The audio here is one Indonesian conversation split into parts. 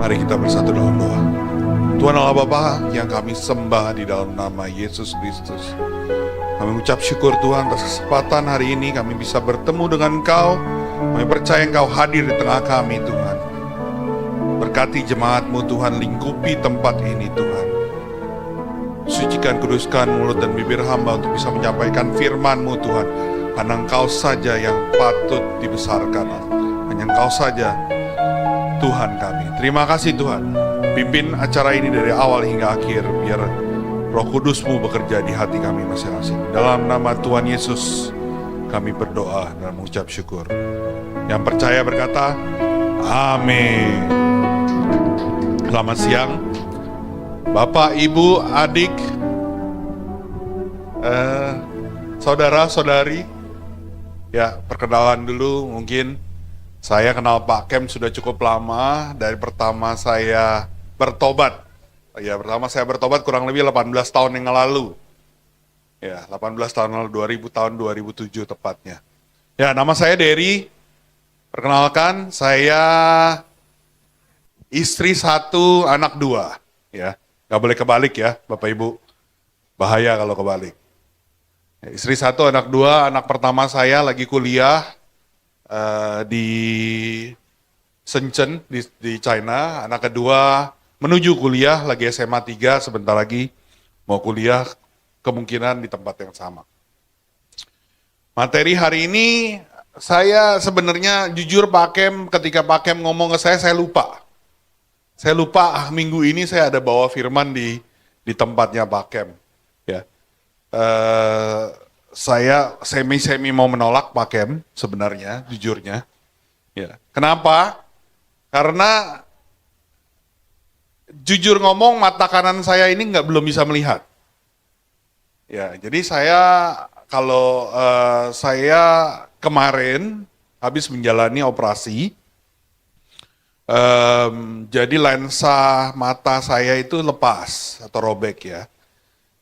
Mari kita bersatu dalam doa. Tuhan Allah Bapa yang kami sembah di dalam nama Yesus Kristus. Kami ucap syukur Tuhan atas kesempatan hari ini kami bisa bertemu dengan Engkau. Kami percaya Engkau hadir di tengah kami Tuhan. Berkati jemaat-Mu Tuhan, lingkupi tempat ini Tuhan. Sucikan, kuduskan mulut dan bibir hamba untuk bisa menyampaikan firman-Mu Tuhan. Karena Engkau saja yang patut dibesarkan. Hanya Engkau saja Tuhan kami. Terima kasih Tuhan. Pimpin acara ini dari awal hingga akhir. Biar Roh Kudus-Mu bekerja di hati kami masing-masing. Dalam nama Tuhan Yesus kami berdoa dan mengucap syukur. Yang percaya berkata, amin. Selamat siang Bapak, Ibu, adik, saudara-saudari. Ya, perkenalan dulu mungkin. Saya kenal Pak Kem sudah cukup lama, dari pertama saya bertobat. Ya, pertama saya bertobat kurang lebih 18 tahun yang lalu. Ya, 18 tahun lalu, 2007 tepatnya. Ya, nama saya Dery. Perkenalkan, saya istri 1, anak 2. Ya, nggak boleh kebalik ya, Bapak Ibu. Bahaya kalau kebalik. Ya, istri 1, anak 2, anak pertama saya lagi kuliah di Shenzhen di China, anak kedua menuju kuliah lagi SMA 3, sebentar lagi mau kuliah kemungkinan di tempat yang sama. Materi hari ini saya sebenarnya jujur Pak Kem, ketika Pak Kem ngomong ke saya lupa. Saya lupa minggu ini saya ada bawa firman di tempatnya Pak Kem. Ya. Saya semi mau menolak Pak Kem sebenarnya, jujurnya. Ya. Kenapa? Karena jujur ngomong mata kanan saya ini belum bisa melihat. Ya, jadi saya kemarin habis menjalani operasi, jadi lensa mata saya itu lepas atau robek ya.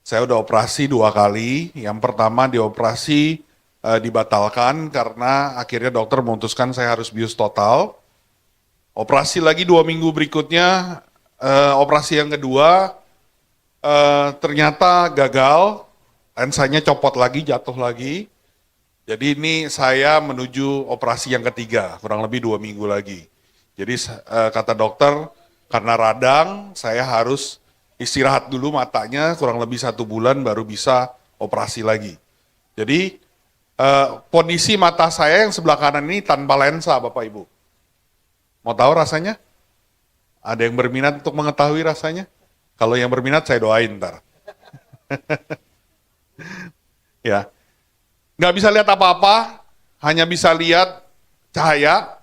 Saya udah operasi 2 kali. Yang pertama dioperasi dibatalkan karena akhirnya dokter memutuskan saya harus bius total. Operasi lagi 2 minggu berikutnya, operasi yang kedua ternyata gagal, lensanya copot lagi, jatuh lagi. Jadi ini saya menuju operasi yang ketiga, kurang lebih 2 minggu lagi. Jadi kata dokter, karena radang saya harus istirahat dulu matanya kurang lebih 1 bulan baru bisa operasi lagi. Jadi kondisi mata saya yang sebelah kanan ini tanpa lensa Bapak Ibu. Mau tahu rasanya? Ada yang berminat untuk mengetahui rasanya? Kalau yang berminat saya doain ntar. Ya, nggak bisa lihat apa-apa, hanya bisa lihat cahaya,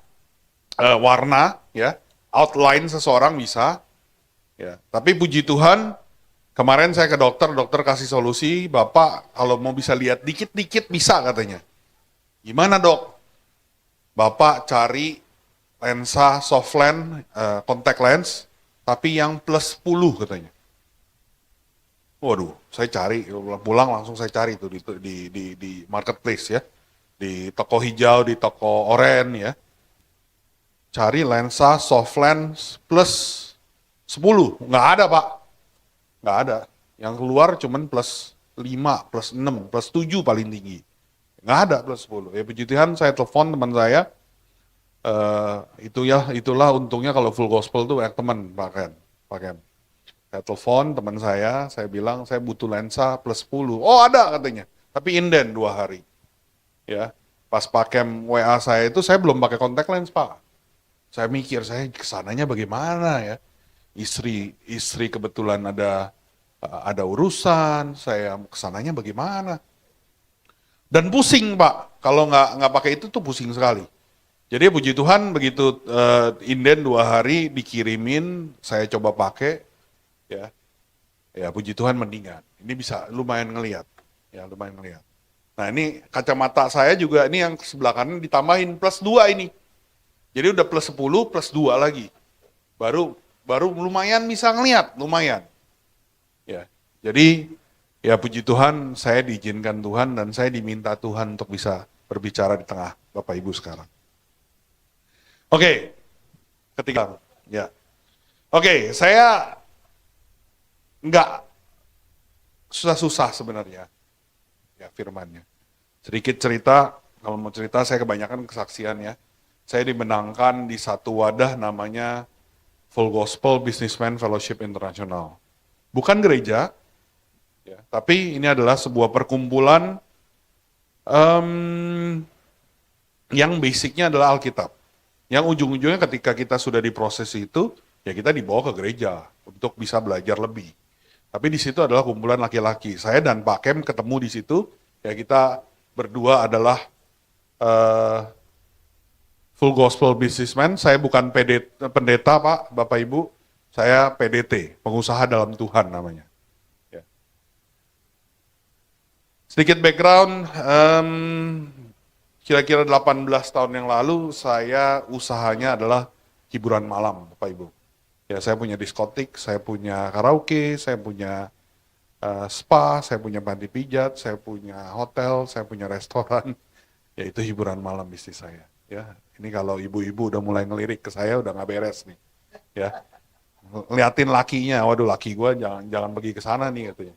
warna, ya, outline seseorang bisa. Ya, tapi puji Tuhan, kemarin saya ke dokter kasih solusi, Bapak kalau mau bisa lihat dikit-dikit bisa katanya. Gimana dok? Bapak cari lensa soft lens, contact lens, tapi yang plus 10 katanya. Waduh, saya cari, pulang langsung saya cari itu di marketplace ya, di toko hijau, di toko oranye ya. Cari lensa soft lens plus 10, nggak ada Pak, nggak ada. Yang keluar cuman plus 5, plus 6, plus 7 paling tinggi. Nggak ada plus 10. Ya puji Tuhan saya telepon teman saya, itulah untungnya kalau full gospel tuh banyak teman Pak Ken. Saya telepon teman saya bilang saya butuh lensa plus 10. Oh ada katanya, tapi inden 2 hari. Ya, pas Pak Kem WA saya itu saya belum pakai contact lens Pak. Saya mikir saya kesananya bagaimana ya. Istri kebetulan ada urusan, saya kesananya bagaimana. Dan pusing Pak, kalau nggak pakai itu tuh pusing sekali. Jadi puji Tuhan begitu inden 2 hari dikirimin, saya coba pakai, ya puji Tuhan mendingan. Ini bisa lumayan ngelihat, ya lumayan ngelihat. Nah ini kacamata saya juga ini yang sebelah kanan ditambahin plus 2 ini. Jadi udah plus 10 plus 2 lagi. Baru lumayan bisa ngelihat, lumayan. Ya, jadi ya puji Tuhan saya diizinkan Tuhan dan saya diminta Tuhan untuk bisa berbicara di tengah Bapak Ibu sekarang. Oke, ketiga, ya. Oke, saya nggak susah-susah sebenarnya ya firmannya. Sedikit cerita, kalau mau cerita saya kebanyakan kesaksian ya. Saya dimenangkan di satu wadah namanya Full Gospel Businessman Fellowship International. Bukan gereja, ya, tapi ini adalah sebuah perkumpulan em, yang basicnya adalah Alkitab. Yang ujung-ujungnya ketika kita sudah diproses itu, ya kita dibawa ke gereja untuk bisa belajar lebih. Tapi di situ adalah kumpulan laki-laki. Saya dan Pak Kem ketemu di situ, ya kita berdua adalah eh, Full Gospel Businessman. Saya bukan pendeta Pak, Bapak Ibu. Saya PDT, pengusaha dalam Tuhan namanya. Ya. Sedikit background, kira-kira 18 tahun yang lalu saya usahanya adalah hiburan malam, Bapak Ibu. Ya, saya punya diskotik, saya punya karaoke, saya punya spa, saya punya panti pijat, saya punya hotel, saya punya restoran. Ya, itu hiburan malam bisnis saya. Ya, ini kalau ibu-ibu udah mulai ngelirik ke saya udah nggak beres nih. Ya, liatin lakinya, waduh laki gue jangan pergi ke sana nih katanya.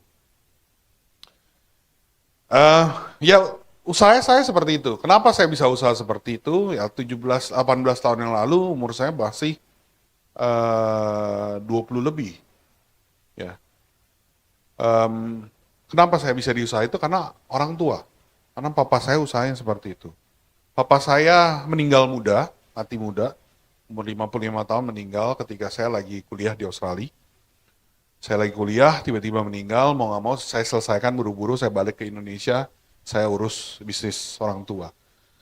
Ya usaha saya seperti itu. Kenapa saya bisa usaha seperti itu? Ya 18 tahun yang lalu umur saya masih 20 lebih. Ya. Kenapa saya bisa di usaha itu? Karena orang tua. Karena papa saya usahanya seperti itu. Papa saya meninggal muda, mati muda, umur 55 tahun meninggal ketika saya lagi kuliah di Australia. Saya lagi kuliah, tiba-tiba meninggal, mau nggak mau saya selesaikan buru-buru, saya balik ke Indonesia, saya urus bisnis orang tua.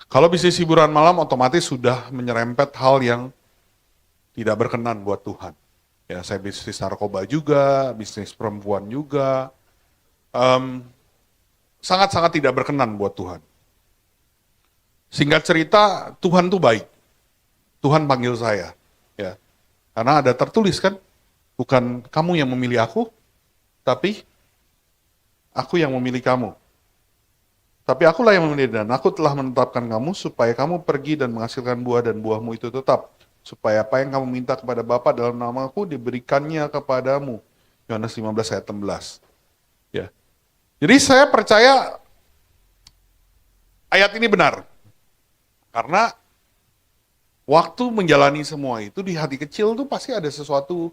Kalau bisnis hiburan malam otomatis sudah menyerempet hal yang tidak berkenan buat Tuhan. Ya, saya bisnis narkoba juga, bisnis perempuan juga, sangat-sangat tidak berkenan buat Tuhan. Singkat cerita, Tuhan tuh baik. Tuhan panggil saya, ya, karena ada tertulis kan, bukan kamu yang memilih aku, tapi aku yang memilih kamu. Tapi akulah yang memilih dan aku telah menetapkan kamu supaya kamu pergi dan menghasilkan buah dan buahmu itu tetap. Supaya apa yang kamu minta kepada Bapa dalam namaku diberikannya kepadamu. Yohanes 15 ayat 16. Ya. Jadi saya percaya ayat ini benar. Karena waktu menjalani semua itu di hati kecil tuh pasti ada sesuatu,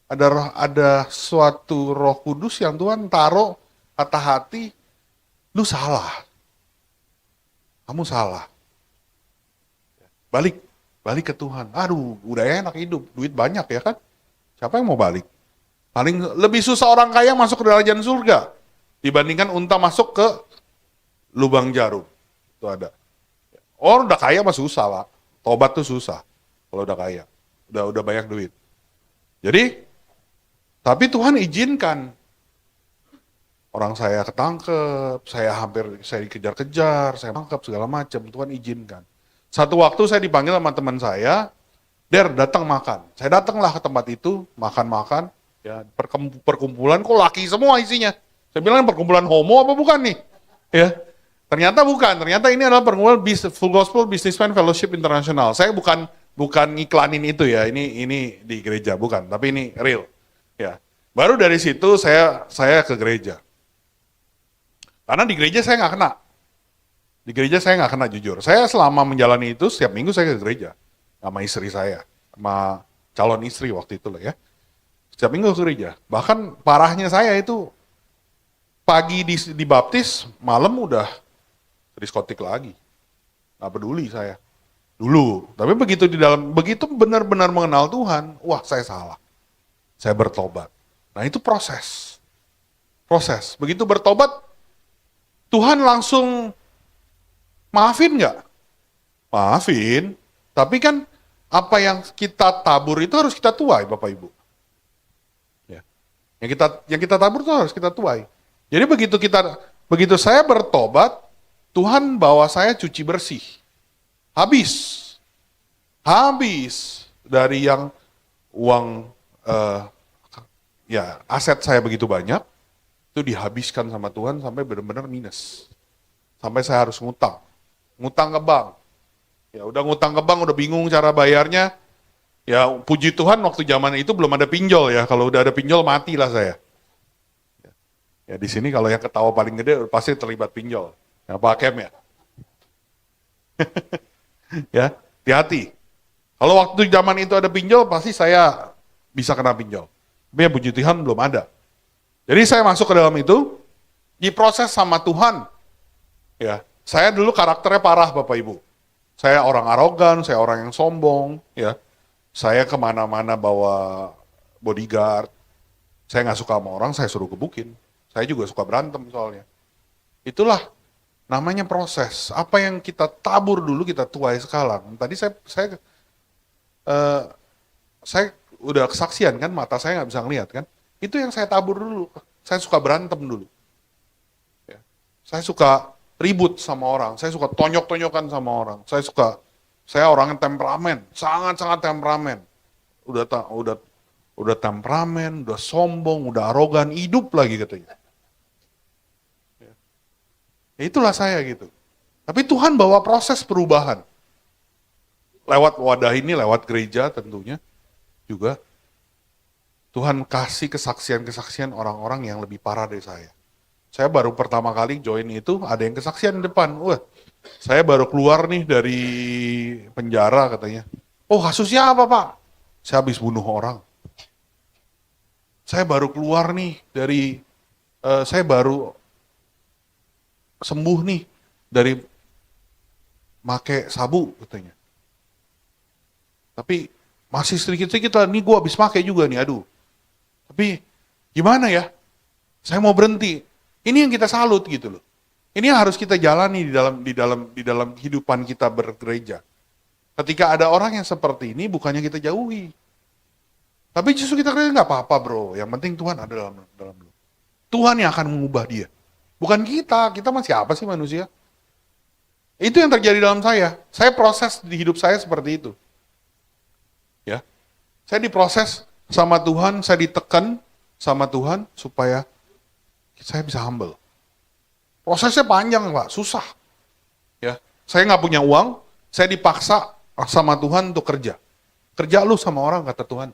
ada suatu Roh Kudus yang Tuhan taruh kata hati, lu salah. Kamu salah. Balik ke Tuhan. Aduh, udah enak hidup, duit banyak ya kan? Siapa yang mau balik? Paling lebih susah orang kaya masuk ke kerajaan surga dibandingkan unta masuk ke lubang jarum. Itu ada. Orang udah kaya mah susah lah. Tobat tuh susah kalau udah kaya. Udah banyak duit. Jadi, tapi Tuhan izinkan. Orang saya ketangkep, saya dikejar-kejar, saya tangkap segala macam, Tuhan izinkan. Satu waktu saya dipanggil sama teman saya, Der, datang makan. Saya datanglah ke tempat itu, makan-makan, ya perkumpulan kok laki semua isinya. Saya bilang perkumpulan homo apa bukan nih? Ya, ternyata bukan. Ternyata ini adalah perkumpulan Full Gospel Businessman Fellowship International. Saya bukan ngiklanin itu ya. Ini di gereja bukan, tapi ini real. Ya. Baru dari situ saya ke gereja. Karena di gereja saya nggak kena. Di gereja saya nggak kena jujur. Saya selama menjalani itu setiap minggu saya ke gereja sama istri saya, sama calon istri waktu itu lah ya. Setiap minggu ke gereja. Bahkan parahnya saya itu pagi dibaptis, malam udah diskotik lagi. Nggak peduli saya. Dulu. Tapi begitu benar-benar mengenal Tuhan, wah saya salah. Saya bertobat. Nah itu proses. Proses. Begitu bertobat, Tuhan langsung maafin nggak? Maafin. Tapi kan apa yang kita tabur itu harus kita tuai, Bapak Ibu. Ya. Yang kita tabur itu harus kita tuai. Jadi begitu saya bertobat, Tuhan bawa saya cuci bersih. Habis dari yang uang ya aset saya begitu banyak, itu dihabiskan sama Tuhan sampai benar-benar minus. Sampai saya harus ngutang ke bank. Ya udah ngutang ke bank, udah bingung cara bayarnya. Ya puji Tuhan waktu zaman itu belum ada pinjol ya. Kalau udah ada pinjol matilah saya. Ya di sini kalau yang ketawa paling gede pasti terlibat pinjol. Ya Pak Kem ya. Ya, hati-hati. Kalau waktu zaman itu ada pinjol pasti saya bisa kena pinjol. Tapi ya puji Tuhan belum ada. Jadi saya masuk ke dalam itu, diproses sama Tuhan. Ya, saya dulu karakternya parah Bapak Ibu. Saya orang arogan, saya orang yang sombong, ya. Saya kemana-mana bawa bodyguard. Saya nggak suka sama orang, saya suruh gebukin. Saya juga suka berantem soalnya. Itulah namanya proses. Apa yang kita tabur dulu kita tuai sekarang. Tadi eh, saya udah kesaksian kan, mata saya nggak bisa ngeliat kan. Itu yang saya tabur dulu. Saya suka berantem dulu. Ya. Saya suka ribut sama orang. Saya suka tonjok-tonjokan sama orang. Saya orang yang temperamen, sangat-sangat temperamen. Udah temperamen, udah sombong, udah arogan, hidup lagi katanya. Ya itulah saya gitu. Tapi Tuhan bawa proses perubahan. Lewat wadah ini, lewat gereja tentunya juga. Tuhan kasih kesaksian-kesaksian orang-orang yang lebih parah dari saya. Saya baru pertama kali join itu, ada yang kesaksian di depan. Wah, saya baru keluar nih dari penjara katanya. Oh, kasusnya apa Pak? Saya habis bunuh orang. Saya baru keluar nih saya baru sembuh nih dari make sabu katanya. Tapi masih sedikit-sedikit lah, nih gue habis make juga nih, aduh. Tapi gimana ya? Saya mau berhenti. Ini yang kita salut gitu loh. Ini yang harus kita jalani di dalam kehidupan kita bergereja. Ketika ada orang yang seperti ini, bukannya kita jauhi. Tapi justru kita kira nggak apa-apa bro. Yang penting Tuhan ada dalam lu. Tuhan yang akan mengubah dia. Bukan kita masih apa sih manusia? Itu yang terjadi dalam saya. Saya proses di hidup saya seperti itu. Ya, saya diproses sama Tuhan, saya ditekan sama Tuhan supaya saya bisa humble. Prosesnya panjang Pak, susah. Ya, saya nggak punya uang, saya dipaksa sama Tuhan untuk kerja. Kerja lu sama orang kata Tuhan.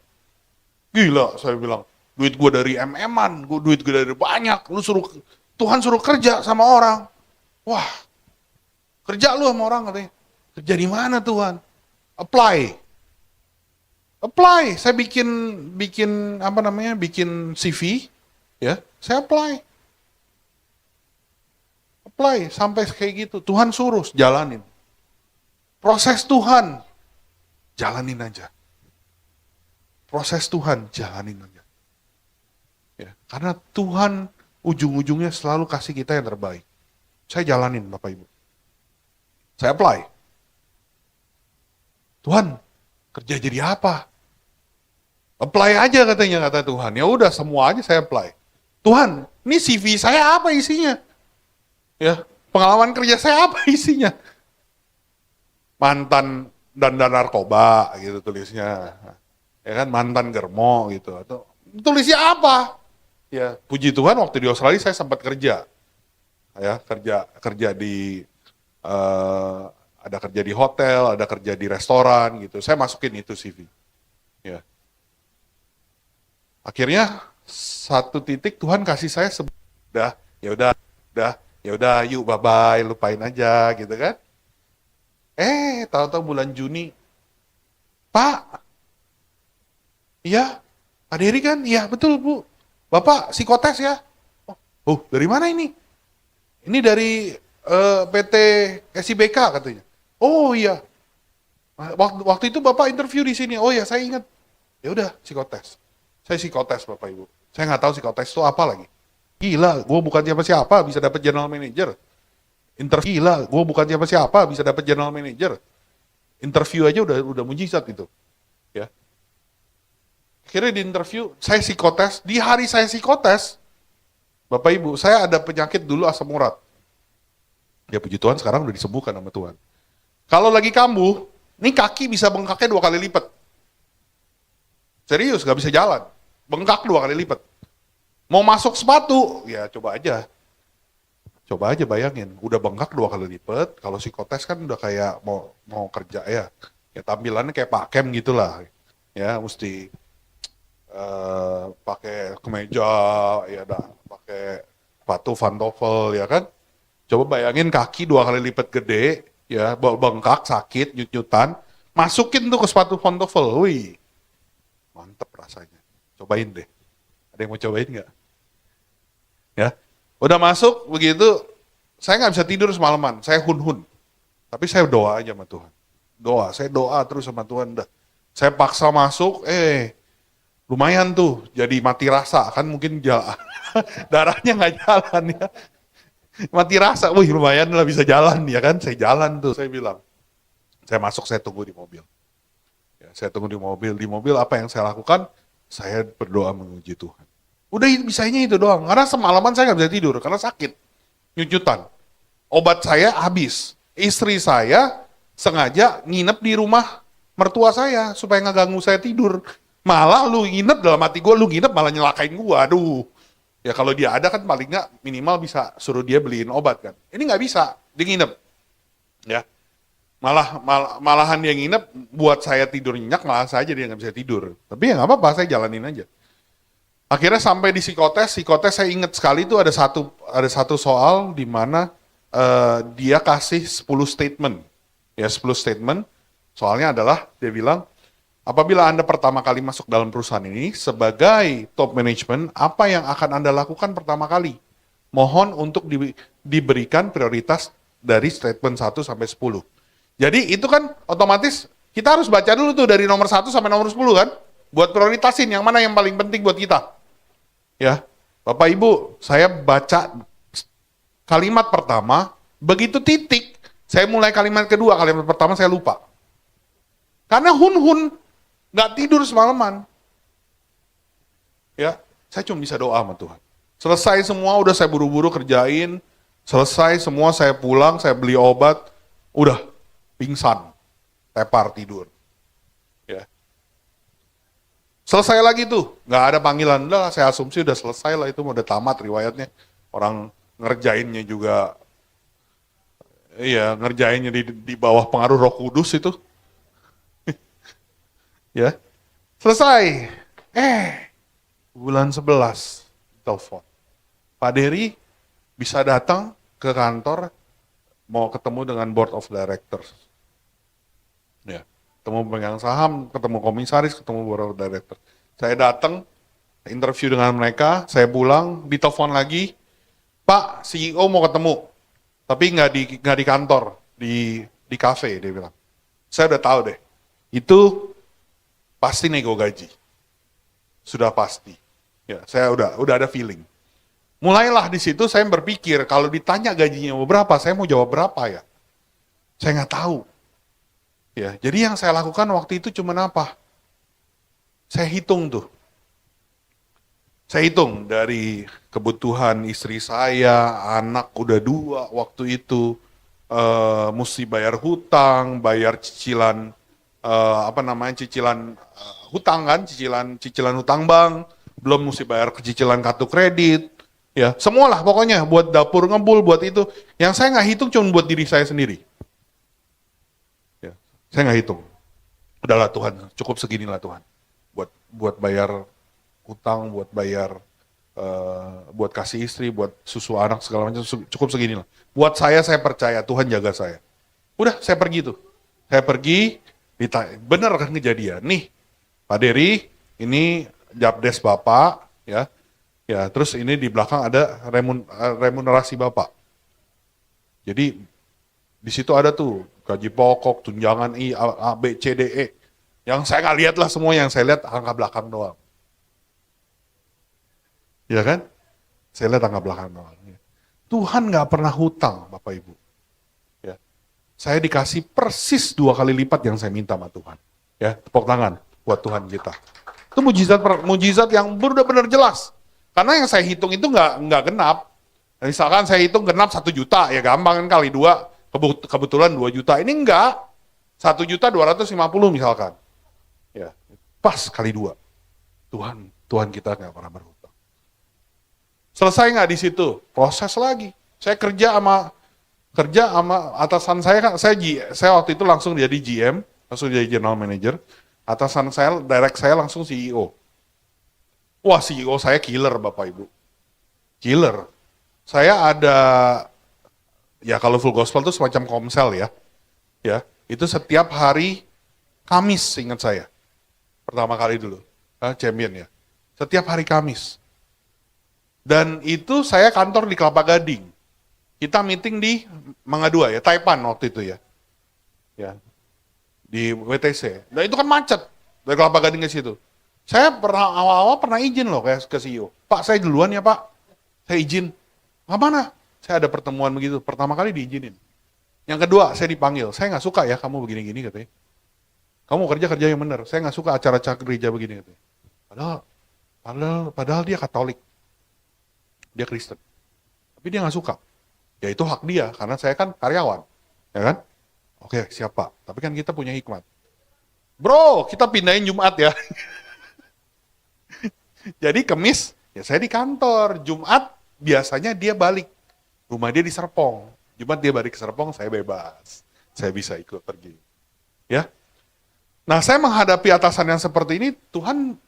Gila, saya bilang, duit gue dari MM-an, duit gue dari banyak, Tuhan suruh kerja sama orang. Wah, kerja lu sama orang katanya. Kerja di mana Tuhan? Apply. Saya bikin CV, ya, saya apply sampai kayak gitu. Tuhan suruh jalanin. Proses Tuhan, jalanin aja. Proses Tuhan, jalanin aja. Ya, karena Tuhan ujung-ujungnya selalu kasih kita yang terbaik. Saya jalanin Bapak Ibu. Saya apply. Tuhan, kerja jadi apa? Apply aja katanya, kata Tuhan. Ya udah semua aja saya apply. Tuhan, ini CV saya apa isinya? Ya, pengalaman kerja saya apa isinya? Mantan dan narkoba gitu tulisnya. Ya kan, mantan germo gitu. Atau tulisnya apa? Ya, puji Tuhan waktu di Australia saya sempat kerja. Ya, kerja di ada kerja di hotel, ada kerja di restoran gitu. Saya masukin itu CV. Ya. Akhirnya satu titik Tuhan kasih saya ya udah, yuk bye bye, lupain aja gitu kan. Tahu-tahu bulan Juni, Pak, iya, Pak Dery kan, iya betul Bu, Bapak psikotes ya. Oh, dari mana ini? Ini dari PT SIBK katanya. Oh iya, waktu itu Bapak interview di sini. Oh ya, saya ingat. Ya udah, psikotes. Saya psikotes Bapak Ibu. Saya nggak tahu psikotes itu apa lagi. Gila, gue bukan siapa-siapa bisa dapat general manager. Gue bukan siapa-siapa bisa dapat general manager. Interview aja udah mujizat itu. Ya. Akhirnya di interview, saya psikotes. Di hari saya psikotes, Bapak Ibu, saya ada penyakit dulu asam urat. Ya puji Tuhan sekarang udah disembuhkan sama Tuhan. Kalau lagi kambuh, ini kaki bisa bengkaknya 2 kali lipat. Serius, gak bisa jalan. Bengkak 2 kali lipat. Mau masuk sepatu, ya coba aja. Coba aja bayangin, udah bengkak 2 kali lipat. Kalau psikotes kan udah kayak mau kerja ya. Ya tampilannya kayak Pak Kem gitulah. ya mesti pakai kemeja, ya dah, pakai sepatu pantofel, ya kan? Coba bayangin kaki 2 kali lipat gede, ya bengkak, sakit, nyut-nyutan, masukin tuh ke sepatu pantofel, wih, mantep rasanya. Cobain deh. Ada yang mau cobain nggak? Ya, udah masuk begitu, saya nggak bisa tidur semalaman, saya hun-hun. Tapi saya doa aja sama Tuhan. Saya doa terus sama Tuhan. Dah. Saya paksa masuk, lumayan tuh, jadi mati rasa, kan mungkin darahnya nggak jalan ya. Mati rasa, wih lumayan lah bisa jalan ya kan, saya jalan tuh, saya bilang. Saya masuk, saya tunggu di mobil. Ya, saya tunggu di mobil apa yang saya lakukan? Saya berdoa memuji Tuhan. Udah bisanya itu doang, karena semalaman saya nggak bisa tidur, karena sakit, nyucutan. Obat saya habis, istri saya sengaja nginep di rumah mertua saya, supaya nggak ganggu saya tidur. Malah lu nginep, dalam hati gue, lu nginep malah nyelakain gue, aduh. Ya kalau dia ada kan paling nggak minimal bisa suruh dia beliin obat kan. Ini nggak bisa, dia nginep. Ya, malahan dia nginep buat saya tidur nyenyak, malah saja dia nggak bisa tidur. Tapi ya nggak apa-apa, saya jalanin aja. Akhirnya sampai di psikotes saya ingat sekali itu ada satu soal di mana dia kasih 10 statement. Ya 10 statement. Soalnya adalah dia bilang, apabila Anda pertama kali masuk dalam perusahaan ini sebagai top management, apa yang akan Anda lakukan pertama kali? Mohon untuk diberikan prioritas dari statement 1 sampai 10. Jadi itu kan otomatis kita harus baca dulu tuh dari nomor 1 sampai nomor 10 kan? Buat prioritasin yang mana yang paling penting buat kita. Ya, Bapak Ibu, saya baca kalimat pertama, begitu titik, saya mulai kalimat kedua, kalimat pertama saya lupa. Karena hun-hun, nggak tidur semalaman. Ya, saya cuma bisa doa sama Tuhan. Selesai semua, udah saya buru-buru kerjain, selesai semua saya pulang, saya beli obat, udah pingsan, tepar tidur. Ya. Selesai lagi tuh, nggak ada panggilan, udah saya asumsi udah selesai lah itu, udah tamat riwayatnya. Orang ngerjainnya juga, iya ngerjainnya di bawah pengaruh Roh Kudus itu. Ya, selesai. Bulan 11, telepon. Pak Dery bisa datang ke kantor, mau ketemu dengan board of directors. Ya, ketemu pemegang saham, ketemu komisaris, ketemu board of directors. Saya datang, interview dengan mereka, saya pulang, ditelepon lagi, Pak, CEO mau ketemu, tapi nggak di kantor, di kafe, dia bilang. Saya udah tahu deh, itu pasti nego gaji, sudah pasti. Ya, saya udah ada feeling. Mulailah di situ saya berpikir, kalau ditanya gajinya berapa, saya mau jawab berapa ya? Saya nggak tahu. Ya, jadi yang saya lakukan waktu itu cuma apa? Saya hitung tuh. Saya hitung dari kebutuhan istri saya, anak udah 2 waktu itu, mesti bayar hutang, bayar cicilan, cicilan hutang kan, cicilan hutang bank, belum mesti bayar cicilan kartu kredit, ya semualah pokoknya buat dapur ngebul, buat itu. Yang saya nggak hitung cuma buat diri saya sendiri. Ya, saya nggak hitung. Udahlah Tuhan, cukup seginilah Tuhan. Buat bayar hutang, buat bayar, buat kasih istri, buat susu anak segala macam, cukup seginilah. Buat saya percaya Tuhan jaga saya. Udah, saya pergi tuh. Saya pergi, bener kan kejadian. Nih, Pak Dery, ini jabdes Bapak, ya. Ya, terus ini di belakang ada remunerasi Bapak. Jadi di situ ada tuh gaji pokok, tunjangan A, B, C, D, E. Yang saya nggak lihat lah semua, yang saya lihat angka belakang doang. Ya kan? Saya lihat angka belakang doang. Tuhan nggak pernah hutang, Bapak Ibu. Ya. Saya dikasih persis 2 kali lipat yang saya minta sama Tuhan. Ya, tepuk tangan buat Tuhan kita. Itu mujizat yang benar-benar jelas. Karena yang saya hitung itu nggak genap. Misalkan saya hitung genap 1 juta, ya gampang kan, kali 2, kebetulan 2 juta. Ini enggak, 1.250.000 misalkan. Ya, pas kali 2. Tuhan kita nggak pernah berhutang. Selesai nggak di situ? Proses lagi. Saya kerja sama atasan saya kan, saya waktu itu langsung jadi GM, langsung jadi general manager. Atasan saya, direct saya langsung CEO. Wah, CEO saya killer Bapak Ibu. Killer. Saya ada, ya kalau full gospel itu semacam komsel ya. Ya, itu setiap hari Kamis ingat saya. Pertama kali dulu, champion ya. Setiap hari Kamis. Dan itu saya kantor di Kelapa Gading. Kita meeting di Mangga 2 ya, Taipan waktu itu ya. Ya, di WTC. Dan itu kan macet dari Kelapa Gading ke situ. Saya pernah awal-awal pernah izin loh ke CEO. Pak, saya duluan ya Pak. Saya izin. Nggak mana? Saya ada pertemuan begitu. Pertama kali diizinin. Yang kedua, saya dipanggil. Saya nggak suka ya kamu begini-gini katanya. Kamu kerja yang benar. Saya nggak suka acara-acara gereja begini katanya. Padahal dia Katolik. Dia Kristen. Tapi dia nggak suka. Ya itu hak dia, karena saya kan karyawan. Ya kan? Oke, siapa? Tapi kan kita punya hikmat. Bro, kita pindahin Jumat ya. Jadi Kamis, ya saya di kantor. Jumat, biasanya dia balik. Rumah dia di Serpong. Jumat dia balik ke Serpong, saya bebas. Saya bisa ikut pergi. Ya. Nah, saya menghadapi atasan yang seperti ini, Tuhan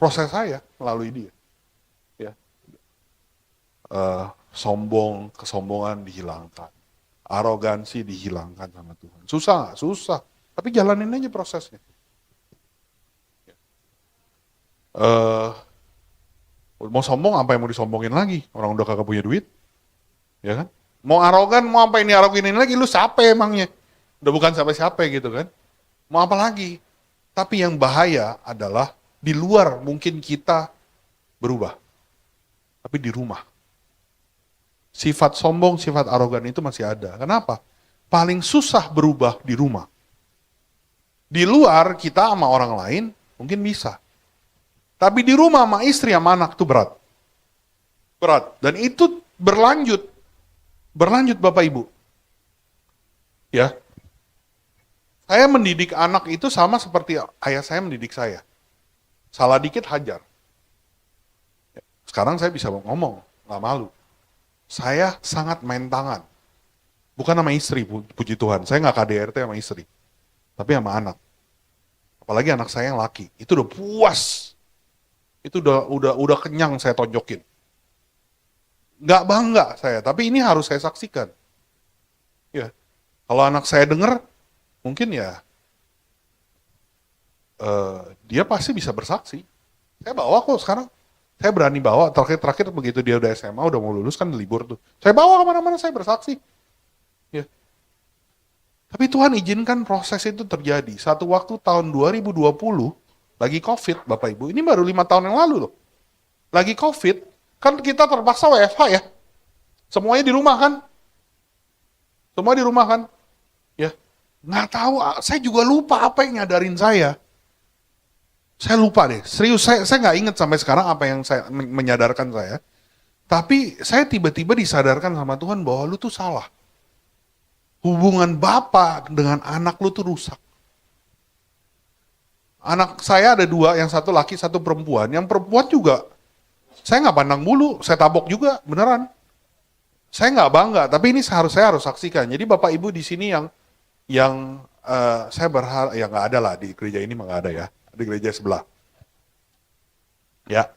proses saya melalui dia. Ya. Kesombongan dihilangkan. Arogansi dihilangkan sama Tuhan. Susah, susah. Tapi jalanin aja prosesnya. Mau sombong, apa yang mau disombongin lagi? Orang udah kagak punya duit. Ya kan? Mau arogan, mau apa ini aroginin lagi? Lu siapa emangnya? Udah bukan siapa-siapa gitu kan? Mau apa lagi? Tapi yang bahaya adalah di luar mungkin kita berubah. Tapi di rumah. Sifat sombong, sifat arogan itu masih ada. Kenapa? Paling susah berubah di rumah. Di luar kita sama orang lain mungkin bisa. Tapi di rumah sama istri sama anak itu berat. Berat. Dan itu berlanjut. Berlanjut Bapak Ibu. Ya. Saya mendidik anak itu sama seperti ayah saya mendidik saya. Salah dikit hajar. Sekarang saya bisa ngomong, nggak malu. Saya sangat main tangan. Bukan sama istri, puji Tuhan. Saya nggak KDRT sama istri. Tapi sama anak. Apalagi anak saya yang laki. Itu udah puas. Itu udah kenyang saya tonjokin. Nggak bangga saya, tapi ini harus saya saksikan. Ya, kalau anak saya dengar, mungkin ya dia pasti bisa bersaksi. Saya bawa kok sekarang. Saya berani bawa, terakhir begitu dia udah SMA, udah mau lulus kan libur tuh. Saya bawa kemana-mana, saya bersaksi. Ya. Tapi Tuhan izinkan proses itu terjadi. Satu waktu tahun 2020, lagi COVID, Bapak Ibu, ini baru 5 tahun yang lalu loh. Lagi COVID, kan kita terpaksa WFH ya. Semuanya di rumah kan. Semua di rumah kan. Ya. Nggak tahu, saya juga lupa apa yang nyadarin saya. Saya lupa deh, serius saya nggak inget sampai sekarang apa yang saya menyadarkan saya. Tapi saya tiba-tiba disadarkan sama Tuhan bahwa lu tuh salah. Hubungan bapak dengan anak lu tuh rusak. Anak saya ada 2, yang satu laki, satu perempuan. Yang perempuan juga, saya nggak pandang bulu, saya tabok juga, beneran. Saya nggak bangga, tapi ini saya harus saksikan. Jadi Bapak Ibu di sini yang saya berharap, ya nggak ada lah di gereja ini, nggak ada ya. Di gereja sebelah. Ya.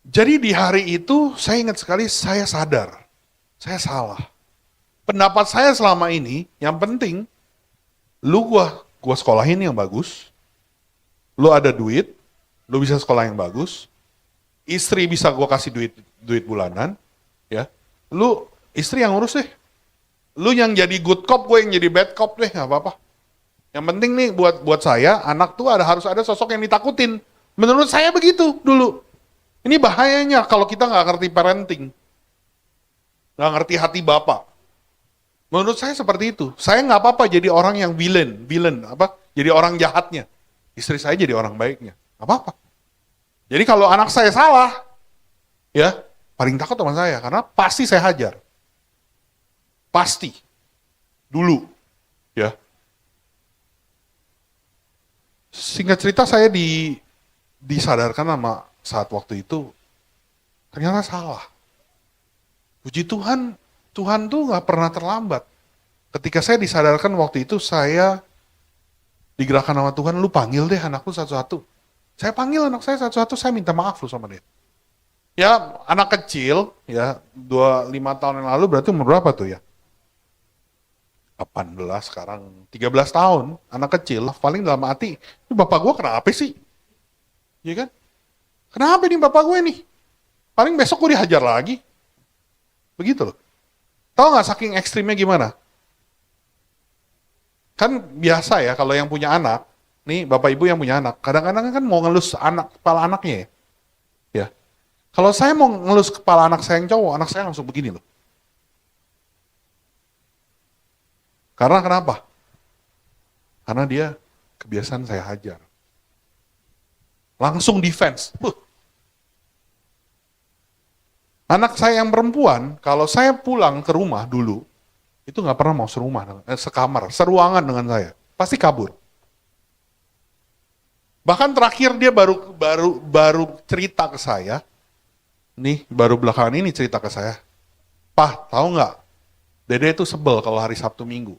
Jadi di hari itu saya ingat sekali saya sadar. Saya salah. Pendapat saya selama ini yang penting lu gua sekolahin yang bagus. Lu ada duit, lu bisa sekolah yang bagus. Istri bisa gua kasih duit bulanan, ya. Lu istri yang ngurus deh. Lu yang jadi good cop, gue yang jadi bad cop deh, nggak apa-apa. Yang penting nih buat saya, anak tuh harus ada sosok yang ditakutin. Menurut saya begitu dulu. Ini bahayanya kalau kita nggak ngerti parenting. Nggak ngerti hati bapak. Menurut saya seperti itu. Saya nggak apa-apa jadi orang yang villain, jadi orang jahatnya. Istri saya jadi orang baiknya. Nggak apa-apa. Jadi kalau anak saya salah, ya paling takut sama saya, karena pasti saya hajar. Pasti. Dulu. Ya. Singkat cerita saya disadarkan sama saat waktu itu, ternyata salah. Puji Tuhan, Tuhan tuh gak pernah terlambat. Ketika saya disadarkan waktu itu, saya Digerakkan sama Tuhan, lu panggil deh anakku satu-satu. Saya panggil anak saya satu-satu, saya minta maaf lu sama dia. Ya, anak kecil, ya, 5 tahun yang lalu berarti umur berapa tuh ya? 18, sekarang 13 tahun, anak kecil, paling dalam hati, ini bapak gue kenapa sih? Iya kan? Kenapa nih bapak gue nih? Paling besok gue dihajar lagi. Begitu loh. Tahu nggak saking ekstrimnya gimana? Kan biasa ya kalau yang punya anak, nih bapak ibu yang punya anak, kadang-kadang kan mau ngelus kepala anaknya ya. Ya. Kalau saya mau ngelus kepala anak saya yang cowok, anak saya langsung begini loh. Karena kenapa? Karena dia kebiasaan saya hajar. Langsung defense. Anak saya yang perempuan, kalau saya pulang ke rumah dulu, itu nggak pernah mau sekamar, seruangan dengan saya. Pasti kabur. Bahkan terakhir dia baru cerita ke saya, nih baru belakangan ini cerita ke saya, Pak, tahu nggak? Dede itu sebel kalau hari Sabtu Minggu.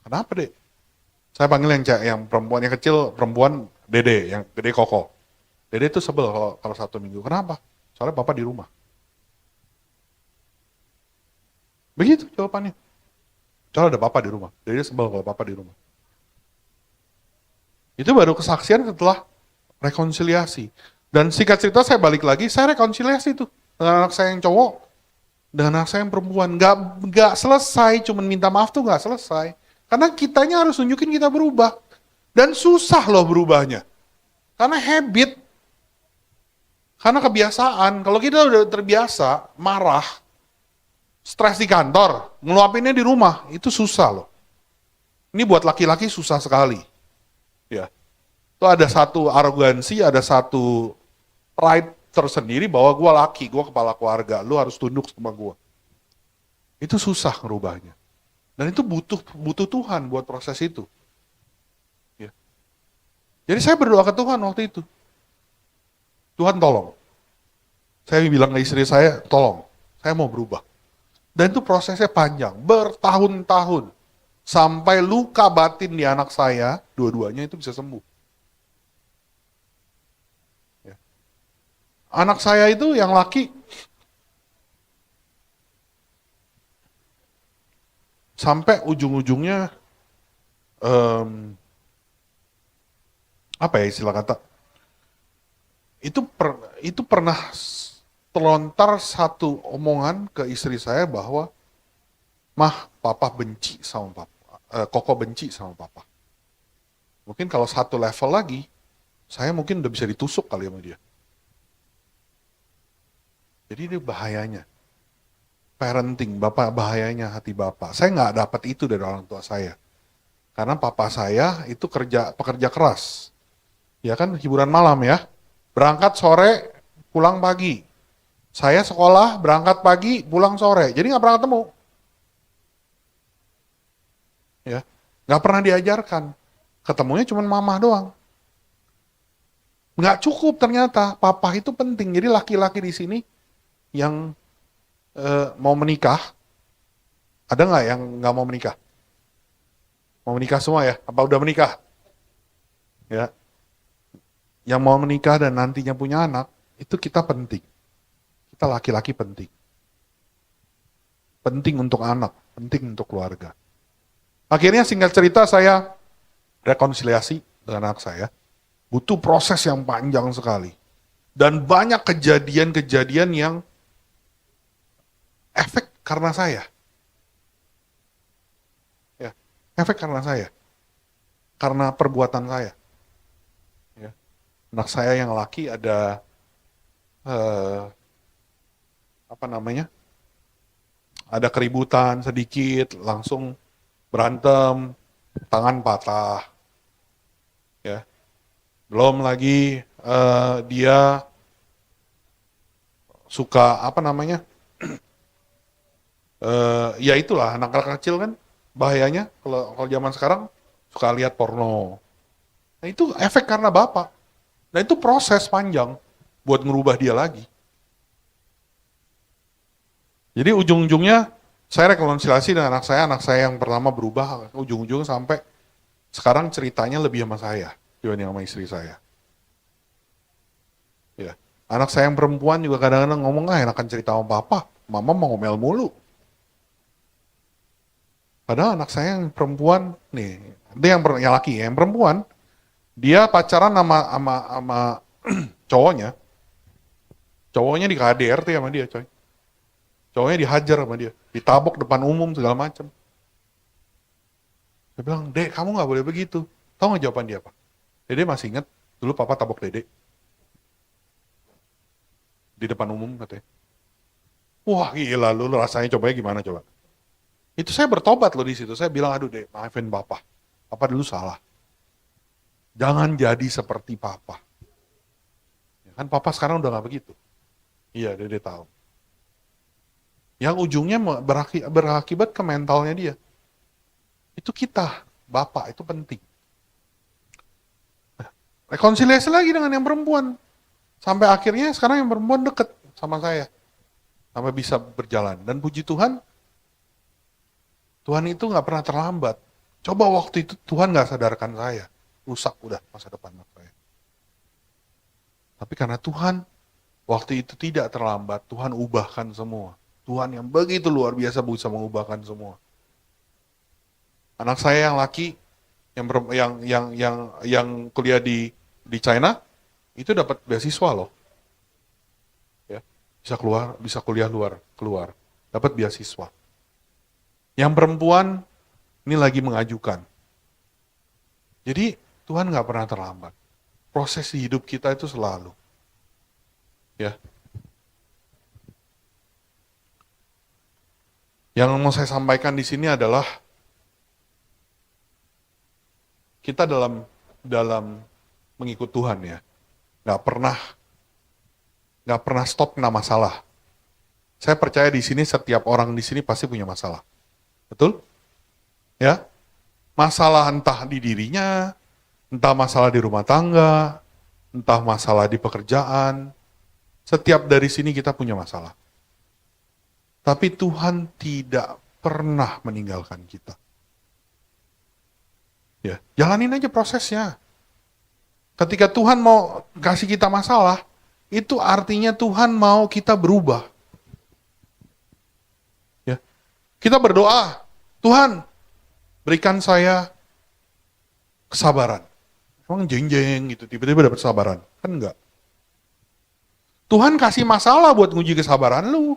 Kenapa, Dek? Saya panggil yang perempuan yang kecil, perempuan Dede, yang gede Koko. Dede itu sebel kalau Sabtu Minggu. Kenapa? Soalnya Papa di rumah. Begitu jawabannya. Soalnya ada Papa di rumah. Dede sebel kalau Papa di rumah. Itu baru kesaksian setelah rekonsiliasi. Dan singkat cerita saya balik lagi, saya rekonsiliasi tuh dengan anak saya yang cowok, dengan anak saya yang perempuan. Nggak selesai, cuman minta maaf tuh nggak selesai. Karena kitanya harus nunjukin kita berubah. Dan susah loh berubahnya. Karena habit. Karena kebiasaan. Kalau kita udah terbiasa, marah, stres di kantor, ngeluapinnya di rumah, itu susah loh. Ini buat laki-laki susah sekali. Ya. Itu ada satu arogansi, ada satu pride tersendiri bahwa gue laki, gue kepala keluarga, lu harus tunduk sama gue. Itu susah ngerubahnya. Dan itu butuh Tuhan buat proses itu. Ya. Jadi saya berdoa ke Tuhan waktu itu. Tuhan tolong. Saya bilang ke istri saya, tolong, saya mau berubah. Dan itu prosesnya panjang, bertahun-tahun. Sampai luka batin di anak saya, dua-duanya itu bisa sembuh. Ya. Anak saya itu yang laki, sampai ujung-ujungnya, apa ya istilah kata, itu pernah terlontar satu omongan ke istri saya bahwa, Mah, papa benci sama papa, Koko benci sama papa. Mungkin kalau satu level lagi, saya mungkin udah bisa ditusuk kali sama dia. Jadi ini bahayanya. Parenting, bapak bahayanya hati bapak. Saya nggak dapat itu dari orang tua saya. Karena papa saya itu pekerja keras. Ya kan, hiburan malam ya. Berangkat sore, pulang pagi. Saya sekolah, berangkat pagi, pulang sore. Jadi nggak pernah ketemu. Ya, nggak pernah diajarkan. Ketemunya cuma mama doang. Nggak cukup ternyata. Papa itu penting. Jadi laki-laki di sini yang mau menikah, ada nggak yang nggak mau menikah? Mau menikah semua ya? Apa udah menikah? Ya, yang mau menikah dan nantinya punya anak, itu kita penting. Kita laki-laki penting. Penting untuk anak, penting untuk keluarga. Akhirnya singkat cerita saya rekonsiliasi dengan anak saya. Butuh proses yang panjang sekali. Dan banyak kejadian-kejadian yang efek karena saya. Ya, efek karena saya. Karena perbuatan saya. Ya. Anak saya yang laki ada ada keributan sedikit, langsung berantem, tangan patah. Ya. Belum lagi dia suka ya itulah anak-anak kecil kan bahayanya kalau zaman sekarang suka lihat porno. Nah itu efek karena bapak. Nah itu proses panjang buat ngerubah dia lagi. Jadi ujung-ujungnya saya rekonsiliasi dengan anak saya yang pertama berubah, ujung-ujungnya sampai Sekarang ceritanya lebih sama saya dibanding sama istri saya. Ya. Anak saya yang perempuan juga kadang-kadang ngomong, enakan cerita sama papa, mama mau ngomel mulu. Padahal anak saya yang perempuan, nih, dia yang laki, yang perempuan, dia pacaran sama cowoknya, cowoknya di KDRT sama dia, coy. Cowoknya dihajar sama dia, ditabok depan umum segala macam. Dia bilang, Dek, kamu nggak boleh begitu. Tahu nggak jawaban dia apa? Dede masih ingat, dulu papa tabok Dede. Di depan umum katanya. Wah gila, lu rasanya cobanya gimana coba? Itu saya bertobat loh di situ. Saya bilang, aduh Dek, maafin papa. Papa dulu salah. Jangan jadi seperti papa. Ya kan papa sekarang udah nggak begitu. Iya, Dede tahu. Yang ujungnya berakibat ke mentalnya dia. Itu kita, bapak, itu penting. Rekonsiliasi lagi dengan yang perempuan. Sampai akhirnya sekarang yang perempuan deket sama saya. Sampai bisa berjalan. Dan puji Tuhan, Tuhan itu nggak pernah terlambat. Coba waktu itu Tuhan nggak sadarkan saya. Rusak udah masa depan saya. Tapi karena Tuhan, waktu itu tidak terlambat, Tuhan ubahkan semua. Tuhan yang begitu luar biasa bisa mengubahkan semua. Anak saya yang laki, yang kuliah di China, itu dapat beasiswa loh. Ya, bisa kuliah keluar, dapat beasiswa. Yang perempuan ini lagi mengajukan. Jadi Tuhan nggak pernah terlambat. Proses hidup kita itu selalu. Ya. Yang mau saya sampaikan di sini adalah kita dalam mengikut Tuhan ya, nggak pernah stop kena masalah. Saya percaya di sini setiap orang di sini pasti punya masalah, betul? Ya, masalah entah di dirinya, entah masalah di rumah tangga, entah masalah di pekerjaan. Setiap dari sini kita punya masalah. Tapi Tuhan tidak pernah meninggalkan kita. Ya, jalanin aja prosesnya. Ketika Tuhan mau kasih kita masalah, itu artinya Tuhan mau kita berubah. Ya. Kita berdoa, Tuhan, berikan saya kesabaran. Emang jeng-jeng gitu, tiba-tiba dapat kesabaran. Kan enggak. Tuhan kasih masalah buat nguji kesabaran lu.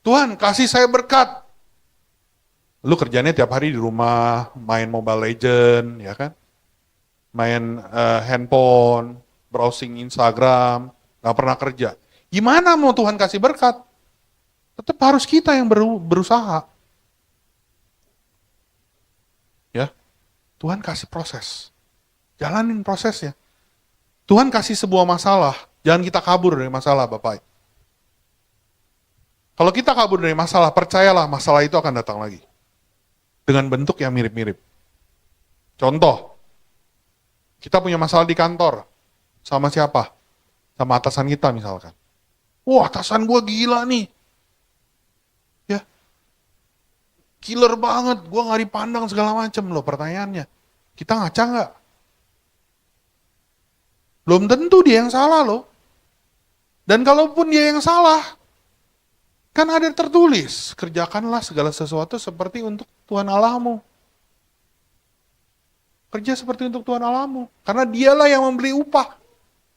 Tuhan, kasih saya berkat. Lu kerjanya tiap hari di rumah, main Mobile Legend, ya kan? Main handphone, browsing Instagram, gak pernah kerja. Gimana mau Tuhan kasih berkat? Tetap harus kita yang berusaha. Ya, Tuhan kasih proses. Jalanin prosesnya. Tuhan kasih sebuah masalah, jangan kita kabur dari masalah, Bapak. Kalau kita kabur dari masalah, percayalah masalah itu akan datang lagi. Dengan bentuk yang mirip-mirip. Contoh, kita punya masalah di kantor. Sama siapa? Sama atasan kita misalkan. Wah, atasan gue gila nih. Ya, killer banget, gue gak dipandang segala macam loh pertanyaannya. Kita ngaca nggak? Belum tentu dia yang salah loh. Dan kalaupun dia yang salah, kan ada tertulis, kerjakanlah segala sesuatu seperti untuk Tuhan Allahmu. Kerja seperti untuk Tuhan Allahmu. Karena dialah yang memberi upah.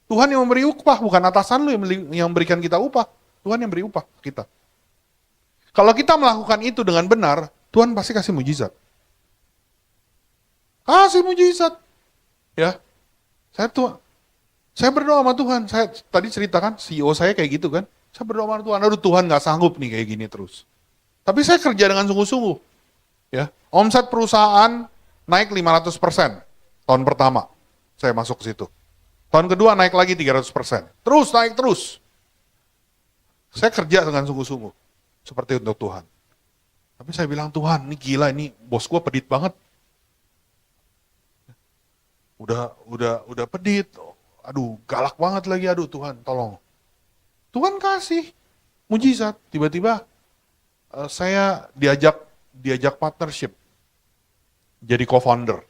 Tuhan yang memberi upah, bukan atasan lu yang memberikan kita upah. Tuhan yang beri upah kita. Kalau kita melakukan itu dengan benar, Tuhan pasti kasih mujizat. Kasih mujizat. Ya. Saya berdoa sama Tuhan. Saya tadi ceritakan, CEO saya kayak gitu kan. Saya berdoa sama Tuhan, aduh Tuhan gak sanggup nih kayak gini terus. Tapi saya kerja dengan sungguh-sungguh. Ya, omset perusahaan naik 500% tahun pertama. Saya masuk ke situ. Tahun kedua naik lagi 300%. Terus naik terus. Saya kerja dengan sungguh-sungguh. Seperti untuk Tuhan. Tapi saya bilang, Tuhan, ini gila, ini bos gue pedit banget. Udah pedit. Aduh, galak banget lagi, aduh Tuhan, tolong. Tuhan kasih mujizat. Tiba-tiba saya diajak diajak partnership, jadi co-founder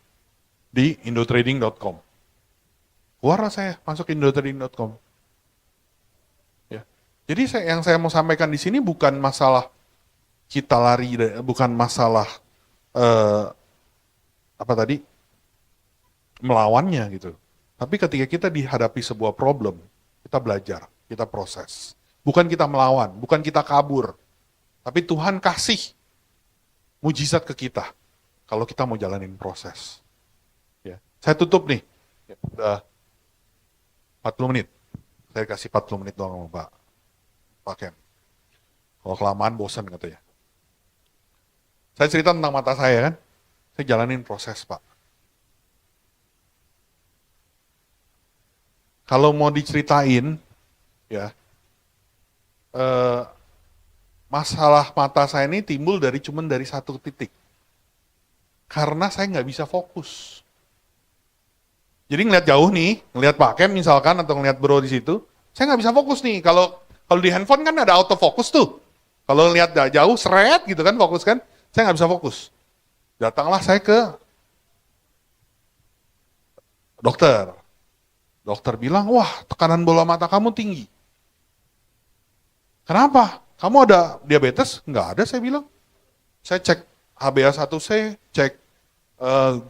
di indotrading.com. Keluar saya masuk indotrading.com. Ya. Jadi yang saya mau sampaikan di sini bukan masalah kita lari, bukan masalah apa tadi melawannya gitu. Tapi ketika kita dihadapi sebuah problem, kita belajar, kita proses. Bukan kita melawan, bukan kita kabur. Tapi Tuhan kasih mujizat ke kita kalau kita mau jalanin proses. Ya. Saya tutup nih. Ya, udah 40 menit. Saya kasih 40 menit doang sama Pak Ken. Kalau kelamaan bosan katanya. Saya cerita tentang mata saya kan. Saya jalanin proses, Pak. Kalau mau diceritain, ya, masalah mata saya ini timbul cuman dari satu titik. Karena saya nggak bisa fokus. Jadi ngeliat jauh nih, ngeliat Pak Kem misalkan atau ngeliat bro di situ, saya nggak bisa fokus nih. Kalau di handphone kan ada autofocus tuh. Kalau ngeliat jauh, seret gitu kan, fokus kan, saya nggak bisa fokus. Datanglah saya ke dokter. Dokter bilang, wah tekanan bola mata kamu tinggi. Kenapa? Kamu ada diabetes? Nggak ada, saya bilang. Saya cek HbA1c, cek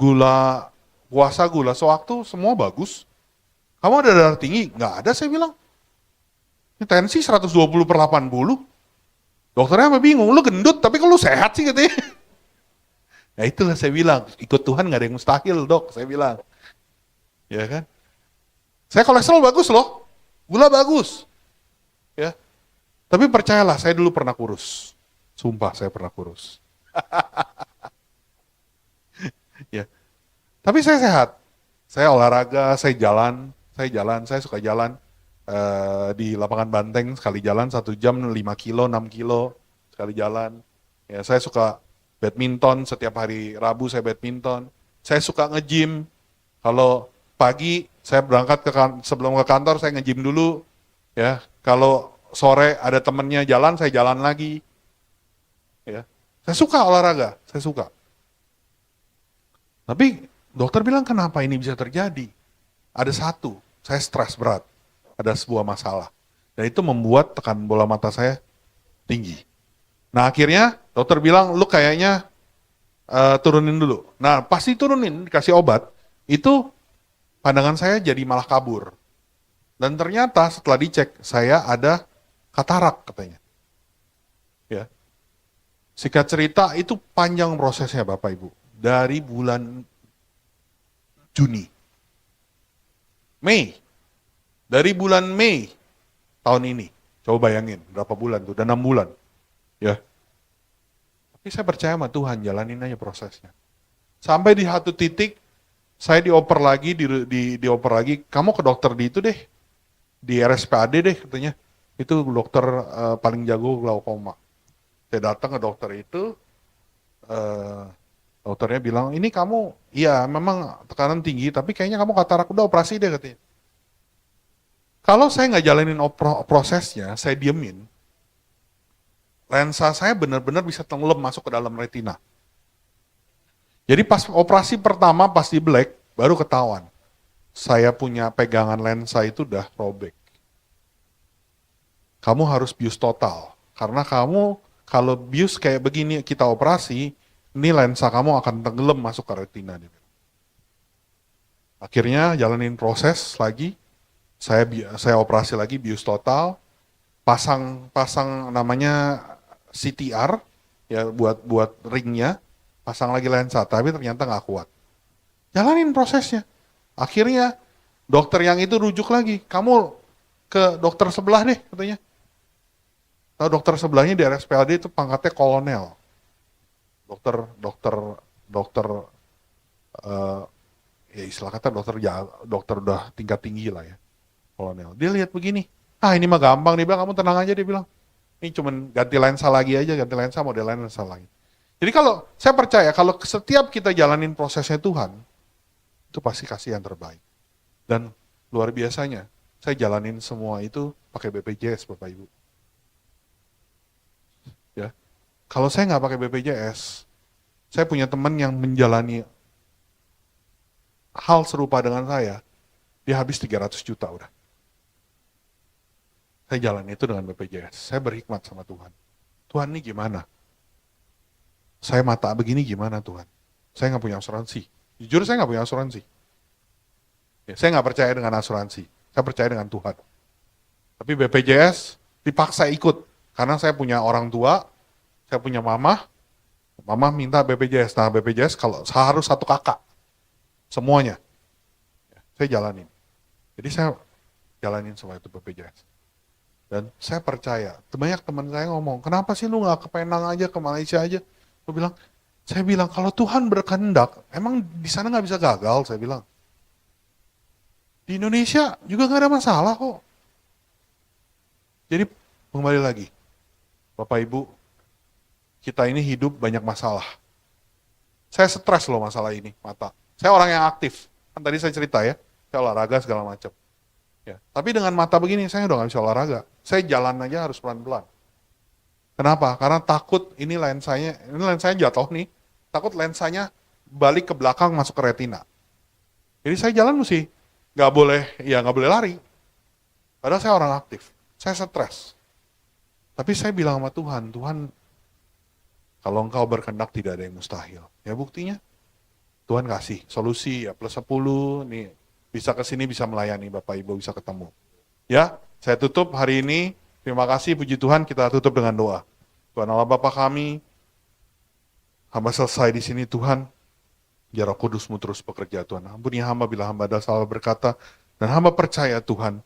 gula puasa, gula sewaktu, semua bagus. Kamu ada darah tinggi? Nggak ada, saya bilang. Ini tensi 120/80. Dokternya apa bingung, lu gendut tapi kok lu sehat sih katanya. Nah itulah saya bilang, ikut Tuhan nggak ada yang mustahil dok, saya bilang. Ya kan? Saya kolesterol bagus loh, gula bagus. Ya. Tapi percayalah, saya dulu pernah kurus. Sumpah saya pernah kurus. Ya. Tapi saya sehat. Saya olahraga, saya suka jalan di lapangan Banteng sekali jalan 1 jam 5 kilo, 6 kilo sekali jalan. Ya, saya suka badminton, setiap hari Rabu saya badminton. Saya suka nge-gym. Kalau pagi saya berangkat sebelum ke kantor saya nge-gym dulu. Ya, kalau sore ada temennya jalan, saya jalan lagi. Ya, saya suka olahraga, saya suka. Tapi dokter bilang kenapa ini bisa terjadi? Ada satu, saya stres berat. Ada sebuah masalah. Dan itu membuat tekanan bola mata saya tinggi. Nah akhirnya dokter bilang, lu kayaknya turunin dulu. Nah pasti turunin, dikasih obat, itu pandangan saya jadi malah kabur. Dan ternyata setelah dicek, saya ada katarak katanya. Ya. Singkat cerita, itu panjang prosesnya Bapak Ibu. Dari bulan Juni. Mei. Dari bulan Mei tahun ini. Coba bayangin, berapa bulan tuh? Udah 6 bulan. Ya. Tapi saya percaya sama Tuhan, jalanin aja prosesnya. Sampai di satu titik, saya dioper lagi, dioper lagi, kamu ke dokter di itu deh, di RSPAD deh katanya. Itu dokter paling jago glaukoma. Saya datang ke dokter itu, dokternya bilang, ini kamu, iya memang tekanan tinggi, tapi kayaknya kamu katarak, udah operasi deh katanya. Kalau saya nggak jalanin prosesnya, saya diemin, lensa saya benar-benar bisa tenggelam masuk ke dalam retina. Jadi pas operasi pertama, pas di black, baru ketahuan. Saya punya pegangan lensa itu udah robek. Kamu harus bius total. Karena kamu, kalau bius kayak begini kita operasi, ini lensa kamu akan tenggelam masuk ke retina. Akhirnya jalanin proses lagi, saya operasi lagi bius total, pasang namanya CTR ya buat ringnya, pasang lagi lensa, tapi ternyata nggak kuat. Jalanin prosesnya. Akhirnya dokter yang itu rujuk lagi, kamu ke dokter sebelah deh katanya. Tahu dokter sebelahnya di RSPAD itu pangkatnya kolonel. Dokter ya istilah kata dokter udah tingkat tinggi lah ya. Kolonel. Dia lihat begini, ini mah gampang, dia bilang kamu tenang aja, dia bilang. Ini cuman ganti lensa lagi aja, ganti lensa model lensa lagi. Jadi kalau saya percaya kalau setiap kita jalanin prosesnya Tuhan, itu pasti kasih yang terbaik. Dan luar biasanya, saya jalanin semua itu pakai BPJS Bapak Ibu. Ya. Kalau saya nggak pakai BPJS, saya punya teman yang menjalani hal serupa dengan saya, dia habis 300 juta udah. Saya jalan itu dengan BPJS. Saya berhikmat sama Tuhan. Tuhan ini gimana? Saya mata begini gimana Tuhan? Saya nggak punya asuransi. Jujur saya nggak punya asuransi. Ya, saya nggak percaya dengan asuransi. Saya percaya dengan Tuhan. Tapi BPJS dipaksa ikut. Karena saya punya orang tua, saya punya mama minta BPJS. Nah BPJS kalau harus satu kakak. Semuanya. Ya, saya jalanin. Jadi saya jalanin semua itu BPJS. Dan saya percaya, banyak teman saya ngomong, kenapa sih lu nggak ke Penang aja, ke Malaysia aja? Saya bilang, kalau Tuhan berkehendak, emang di sana nggak bisa gagal, saya bilang. Di Indonesia juga nggak ada masalah kok. Jadi kembali lagi, Bapak Ibu, kita ini hidup banyak masalah. Saya stres loh masalah ini, mata. Saya orang yang aktif, kan tadi saya cerita ya, saya olahraga segala macam. Ya, tapi dengan mata begini saya udah nggak bisa olahraga. Saya jalan aja harus pelan-pelan. Kenapa? Karena takut ini lensanya jatuh nih. Takut lensanya balik ke belakang masuk ke retina. Jadi saya jalan mesti nggak boleh lari. Padahal saya orang aktif. Saya stres. Tapi saya bilang sama Tuhan, Tuhan, kalau Engkau berkehendak tidak ada yang mustahil. Ya buktinya, Tuhan kasih solusi ya plus 10 nih. Bisa ke sini, bisa melayani Bapak Ibu, bisa ketemu. Ya, saya tutup hari ini. Terima kasih, puji Tuhan, kita tutup dengan doa. Tuhan Allah Bapa kami, hamba selesai di sini Tuhan. Ya Roh Kudus-Mu terus bekerja Tuhan. Ampuni hamba bila hamba ada salah berkata. Dan hamba percaya Tuhan,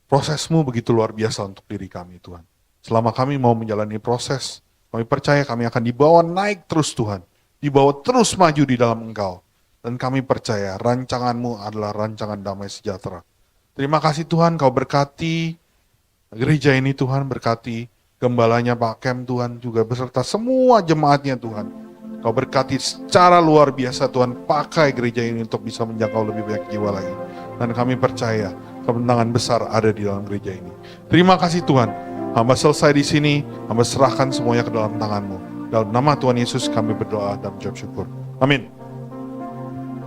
prosesmu begitu luar biasa untuk diri kami Tuhan. Selama kami mau menjalani proses, kami percaya kami akan dibawa naik terus Tuhan. Dibawa terus maju di dalam Engkau. Dan kami percaya rancangan-Mu adalah rancangan damai sejahtera. Terima kasih Tuhan, Kau berkati gereja ini Tuhan, berkati gembalanya Pak Kem Tuhan, juga beserta semua jemaatnya Tuhan. Kau berkati secara luar biasa Tuhan, pakai gereja ini untuk bisa menjangkau lebih banyak jiwa lagi. Dan kami percaya kemenangan besar ada di dalam gereja ini. Terima kasih Tuhan, hamba selesai di sini, hamba serahkan semuanya ke dalam tangan-Mu. Dalam nama Tuhan Yesus kami berdoa dan mengucap syukur. Amin.